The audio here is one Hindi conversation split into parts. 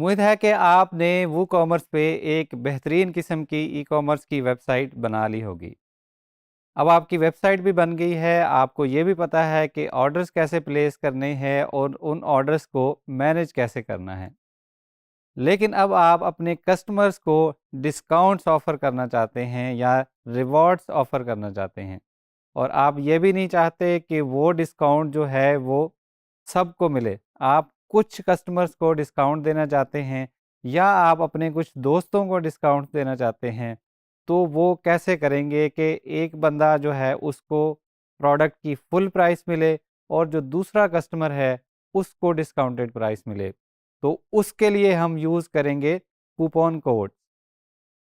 उम्मीद है कि आपने वूकॉमर्स पे एक बेहतरीन किस्म की ई-कॉमर्स की वेबसाइट बना ली होगी। अब आपकी वेबसाइट भी बन गई है, आपको ये भी पता है कि ऑर्डर्स कैसे प्लेस करने हैं और उन ऑर्डर्स को मैनेज कैसे करना है। लेकिन अब आप अपने कस्टमर्स को डिस्काउंट्स ऑफ़र करना चाहते हैं या रिवॉर्ड्स ऑफ़र करना चाहते हैं और आप ये भी नहीं चाहते कि वो डिस्काउंट जो है वो सबको मिले। आप कुछ कस्टमर्स को डिस्काउंट देना चाहते हैं या आप अपने कुछ दोस्तों को डिस्काउंट देना चाहते हैं, तो वो कैसे करेंगे कि एक बंदा जो है उसको प्रोडक्ट की फुल प्राइस मिले और जो दूसरा कस्टमर है उसको डिस्काउंटेड प्राइस मिले। तो उसके लिए हम यूज़ करेंगे कूपन कोड।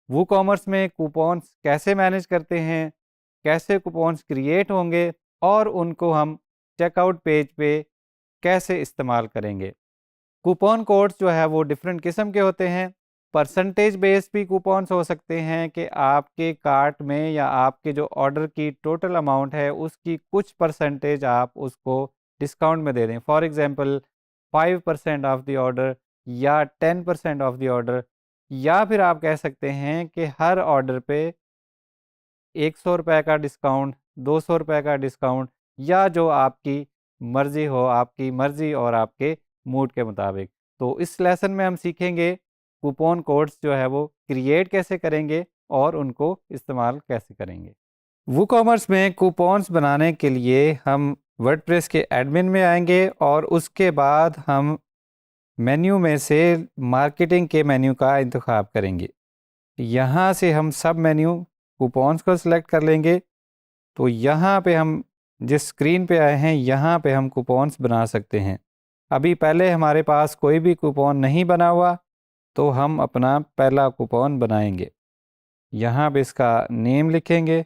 वूकॉमर्स में कूपन्स कैसे मैनेज करते हैं, कैसे कूपन्स क्रिएट होंगे और उनको हम चेकआउट पेज पे कैसे इस्तेमाल करेंगे। कूपन कोड्स जो है वो डिफरेंट किस्म के होते हैं। परसेंटेज बेस्ड भी कूपन्स हो सकते हैं कि आपके कार्ट में या आपके जो ऑर्डर की टोटल अमाउंट है उसकी कुछ परसेंटेज आप उसको डिस्काउंट में दे दें। For example 5% of the order या 10% ऑफ द ऑर्डर, या फिर आप कह सकते हैं कि हर ऑर्डर पे ₹100 का डिस्काउंट, ₹200 का डिस्काउंट, या जो आपकी मर्ज़ी हो, आपकी मर्ज़ी और आपके मूड के मुताबिक। तो इस लेसन में हम सीखेंगे कूपन कोड्स जो है वो क्रिएट कैसे करेंगे और उनको इस्तेमाल कैसे करेंगे। वूकॉमर्स में कूपन्स बनाने के लिए हम वर्डप्रेस के एडमिन में आएँगे और उसके बाद हम मेन्यू में से मार्केटिंग के मेन्यू का इंतखाब करेंगे। यहाँ से हम सब मेन्यू कूपन्स को सिलेक्ट कर लेंगे। तो यहाँ पे हम जिस स्क्रीन पे आए हैं यहाँ पे हम कूपन्स बना सकते हैं। अभी पहले हमारे पास कोई भी कूपन नहीं बना हुआ, तो हम अपना पहला कूपन बनाएंगे। यहाँ पे इसका नेम लिखेंगे।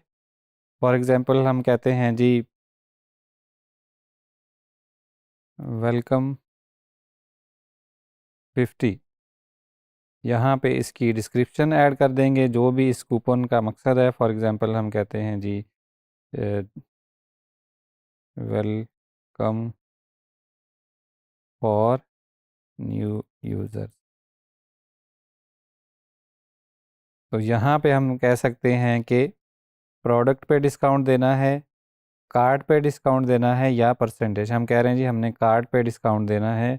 फॉर एग्ज़ाम्पल हम कहते हैं जी वेलकम 50। यहाँ पे इसकी डिस्क्रिप्शन ऐड कर देंगे जो भी इस कूपन का मकसद है। फॉर एग्ज़ाम्पल हम कहते हैं जी वेलकम फॉर न्यू यूज़र्स। तो यहाँ पे हम कह सकते हैं कि प्रोडक्ट पे डिस्काउंट देना है, कार्ड पे डिस्काउंट देना है या परसेंटेज। हम कह रहे हैं जी हमने कार्ड पे डिस्काउंट देना है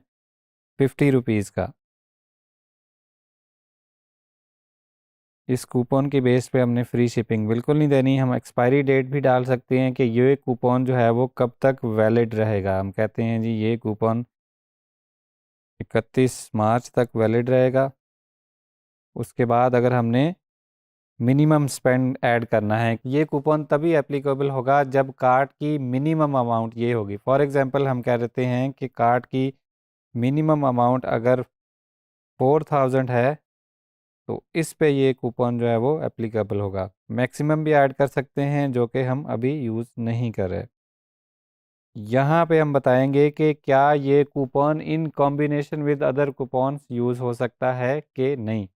50 रुपीज़ का। इस कूपन के बेस पे हमने फ्री शिपिंग बिल्कुल नहीं देनी। हम एक्सपायरी डेट भी डाल सकते हैं कि ये कूपन जो है वो कब तक वैलिड रहेगा। हम कहते हैं जी ये कूपन 31 मार्च तक वैलिड रहेगा। उसके बाद अगर हमने मिनिमम स्पेंड ऐड करना है, ये कूपन तभी एप्लीकेबल होगा जब कार्ट की मिनिमम अमाउंट ये होगी। फॉर एग्ज़ाम्पल हम कह देते हैं कि कार्ट की मिनिमम अमाउंट अगर 4000 है तो इस पे ये कूपन जो है वो एप्लीकेबल होगा। मैक्सिमम भी ऐड कर सकते हैं जो कि हम अभी यूज़ नहीं कर रहे। यहाँ पे हम बताएंगे कि क्या ये coupon in combination with other coupons use हो सकता है कि नहीं।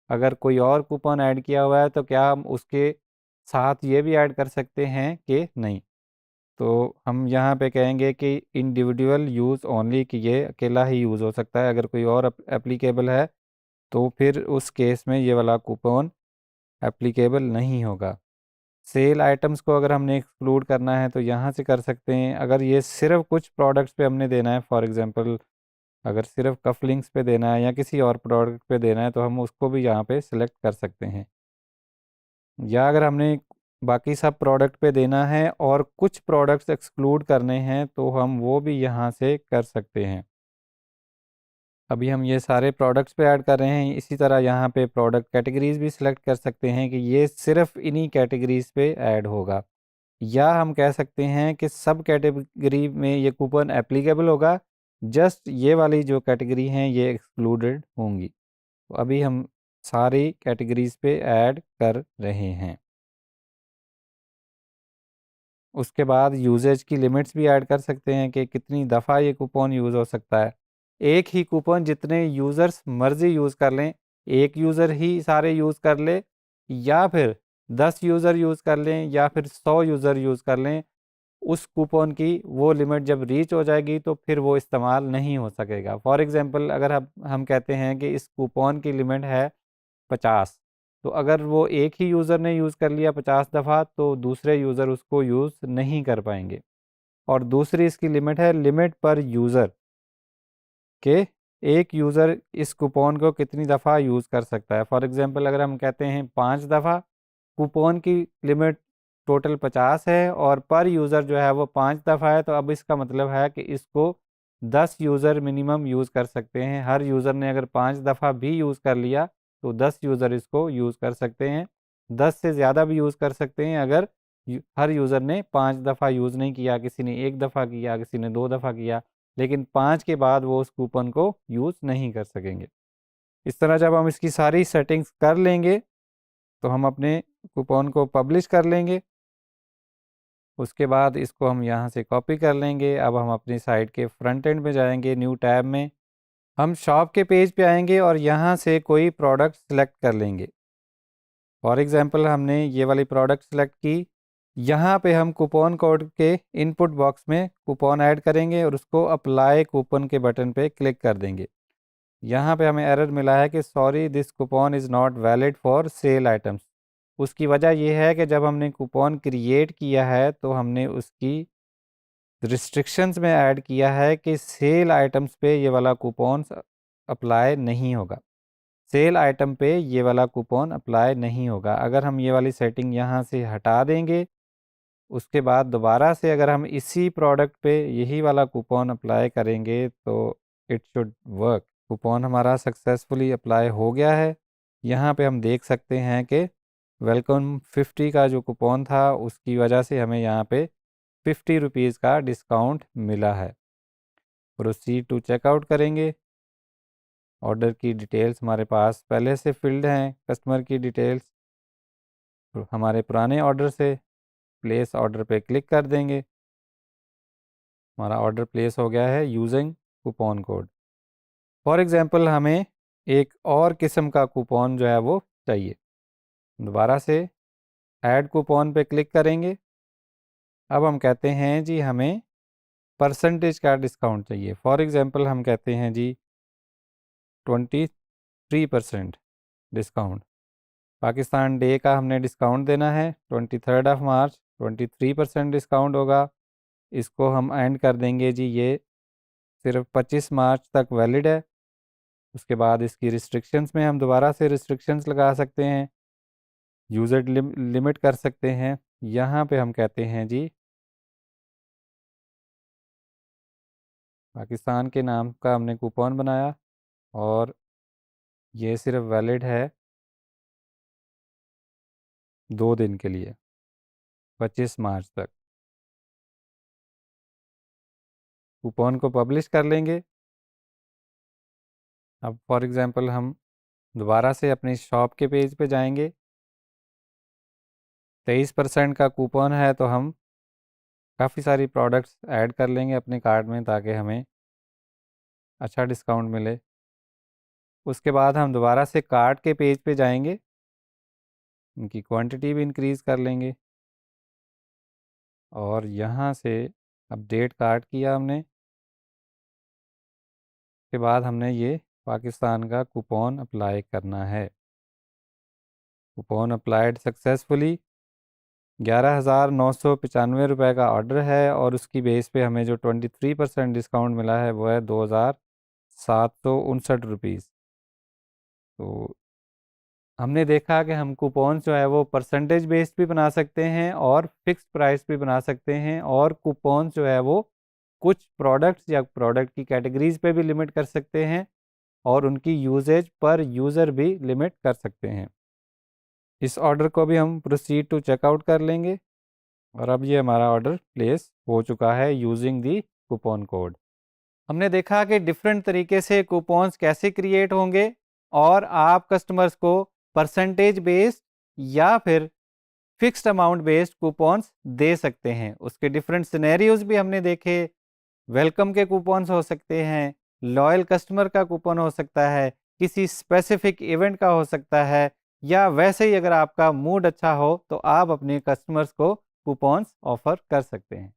अगर कोई और कूपन ऐड किया हुआ है तो क्या हम उसके साथ ये भी ऐड कर सकते हैं कि नहीं। तो हम यहाँ पे कहेंगे कि इंडिविजुअल यूज़ ओनली, कि ये अकेला ही यूज़ हो सकता है। अगर कोई और एप्लीकेबल है तो फिर उस केस में ये वाला कूपन एप्लीकेबल नहीं होगा। सेल आइटम्स को अगर हमने एक्सक्लूड करना है तो यहाँ से कर सकते हैं। अगर ये सिर्फ कुछ प्रोडक्ट्स पे हमने देना है, फॉर एग्जांपल अगर सिर्फ कफ लिंक्स पे देना है या किसी और प्रोडक्ट पे देना है तो हम उसको भी यहाँ पे सिलेक्ट कर सकते हैं। या अगर हमने बाकी सब प्रोडक्ट पे देना है और कुछ प्रोडक्ट्स एक्सक्लूड करने हैं तो हम वो भी यहाँ से कर सकते हैं। अभी हम ये सारे प्रोडक्ट्स पे ऐड कर रहे हैं। इसी तरह यहाँ पे प्रोडक्ट कैटेगरीज़ भी सिलेक्ट कर सकते हैं कि ये सिर्फ इन्हीं कैटेगरीज़ पे ऐड होगा, या हम कह सकते हैं कि सब कैटेगरी में ये कूपन एप्लीकेबल होगा, जस्ट ये वाली जो कैटेगरी हैं ये एक्सक्लूडेड होंगी। तो अभी हम सारी कैटेगरीज़ पे ऐड कर रहे हैं। उसके बाद यूजेज की लिमिट्स भी ऐड कर सकते हैं कि कितनी दफ़ा ये कूपन यूज़ हो सकता है। एक ही कूपन जितने यूज़र्स मर्ज़ी यूज़ कर लें, एक यूज़र ही सारे यूज़ कर ले, या फिर 10 यूज़र यूज़ कर लें या फिर 100 यूज़र यूज़ कर लें, उस कूपन की वो लिमिट जब रीच हो जाएगी तो फिर वो इस्तेमाल नहीं हो सकेगा। फॉर एग्ज़ाम्पल अगर हम कहते हैं कि इस कूपन की लिमिट है 50, तो अगर वो एक ही यूज़र ने यूज़ कर लिया 50 दफ़ा तो दूसरे यूज़र उसको यूज़ नहीं कर पाएंगे। और दूसरी इसकी लिमिट है लिमिट पर यूज़र, कि एक यूज़र इस कूपन को कितनी दफ़ा यूज़ कर सकता है। फॉर एग्ज़ाम्पल अगर हम कहते हैं 5 दफ़ा, कूपन की लिमिट टोटल 50 है और पर यूज़र जो है वो 5 दफ़ा है, तो अब इसका मतलब है कि इसको 10 यूज़र मिनिमम यूज़ कर सकते हैं। हर यूज़र ने अगर 5 दफ़ा भी यूज़ कर लिया तो 10 यूज़र इसको यूज़ कर सकते हैं। 10 से ज़्यादा भी यूज़ कर सकते हैं अगर हर यूज़र ने 5 दफ़ा यूज़ नहीं किया, किसी ने 1 दफ़ा किया, किसी ने 2 दफ़ा किया, लेकिन 5 के बाद वो उस कूपन को यूज़ नहीं कर सकेंगे। इस तरह जब हम इसकी सारी सेटिंग्स कर लेंगे तो हम अपने कूपन को पब्लिश कर लेंगे। उसके बाद इसको हम यहाँ से कॉपी कर लेंगे। अब हम अपनी साइट के फ्रंट एंड में जाएंगे, न्यू टैब में हम शॉप के पेज पे आएंगे और यहाँ से कोई प्रोडक्ट सेलेक्ट कर लेंगे। फॉर एग्ज़ाम्पल हमने ये वाली प्रोडक्ट सेलेक्ट की। यहाँ पे हम कूपन कोड के इनपुट बॉक्स में कूपन ऐड करेंगे और उसको अप्लाई कूपन के बटन पे क्लिक कर देंगे। यहाँ पे हमें एरर मिला है कि sorry this coupon is not valid for sale items. उसकी वजह यह है कि जब हमने कूपन क्रिएट किया है तो हमने उसकी रिस्ट्रिक्शंस में ऐड किया है कि सेल आइटम्स पे ये वाला कूपन अप्लाई नहीं होगा। सेल आइटम पे ये वाला कूपन अप्लाई नहीं होगा। अगर हम ये वाली सेटिंग यहाँ से हटा देंगे, उसके बाद दोबारा से अगर हम इसी प्रोडक्ट पे यही वाला कूपन अप्लाई करेंगे तो इट शुड वर्क। कूपन हमारा सक्सेसफुली अप्लाई हो गया है। यहाँ पे हम देख सकते हैं कि वेलकम 50 का जो कूपन था उसकी वजह से हमें यहाँ पे 50 रुपीज़ का डिस्काउंट मिला है। प्रोसीड टू चेकआउट करेंगे। ऑर्डर की डिटेल्स हमारे पास पहले से फिल्ड हैं, कस्टमर की डिटेल्स। तो हमारे पुराने ऑर्डर से प्लेस ऑर्डर पे क्लिक कर देंगे। हमारा ऑर्डर प्लेस हो गया है using coupon code. For example हमें एक और किस्म का कूपन जो है वो चाहिए। दोबारा से ऐड कूपन पे क्लिक करेंगे। अब हम कहते हैं जी हमें परसेंटेज का डिस्काउंट चाहिए। फॉर एग्ज़ाम्पल हम कहते हैं जी 23% डिस्काउंट। पाकिस्तान डे का हमने डिस्काउंट देना है 23 ऑफ मार्च, 23% डिस्काउंट होगा। इसको हम एंड कर देंगे जी, ये सिर्फ 25 मार्च तक वैलिड है। उसके बाद इसकी रिस्ट्रिक्शंस में हम दोबारा से रिस्ट्रिक्शंस लगा सकते हैं, यूज़र लिमिट कर सकते हैं। यहाँ पे हम कहते हैं जी पाकिस्तान के नाम का हमने कूपन बनाया और ये सिर्फ वैलिड है 2 दिन के लिए, 25 मार्च तक। कूपन को पब्लिश कर लेंगे। अब फॉर एग्ज़ाम्पल हम दोबारा से अपनी शॉप के पेज पे जाएंगे। 23% का कूपन है तो हम काफ़ी सारी प्रोडक्ट्स ऐड कर लेंगे अपने कार्ट में ताकि हमें अच्छा डिस्काउंट मिले। उसके बाद हम दोबारा से कार्ट के पेज पे जाएंगे, उनकी क्वांटिटी भी इंक्रीज़ कर लेंगे और यहाँ से अपडेट कार्ट किया हमने। उसके बाद हमने ये पाकिस्तान का कूपन अप्लाई करना है। Coupon applied successfully. 11,995 रुपये का ऑर्डर है और उसकी बेस पे हमें जो 23% डिस्काउंट मिला है वो है 2,759 रुपीज़। तो हमने देखा कि हम कूपन जो है वो परसेंटेज बेस्ड भी बना सकते हैं और फिक्स प्राइस भी बना सकते हैं, और कूपन जो है वो कुछ प्रोडक्ट्स या प्रोडक्ट की कैटेगरीज पे भी लिमिट कर सकते हैं और उनकी यूजेज पर यूज़र भी लिमिट कर सकते हैं। इस ऑर्डर को भी हम प्रोसीड टू चेकआउट कर लेंगे और अब ये हमारा ऑर्डर प्लेस हो चुका है यूजिंग दी कूपन कोड। हमने देखा कि डिफरेंट तरीके से कूपन्स कैसे क्रिएट होंगे और आप कस्टमर्स को परसेंटेज बेस्ड या फिर फिक्स्ड अमाउंट बेस्ड कूपन्स दे सकते हैं। उसके डिफरेंट सिनेरियोज भी हमने देखे। वेलकम के कूपन्स हो सकते हैं, लॉयल कस्टमर का कूपन हो सकता है, किसी स्पेसिफिक इवेंट का हो सकता है, या वैसे ही अगर आपका मूड अच्छा हो तो आप अपने कस्टमर्स को कूपन्स ऑफर कर सकते हैं।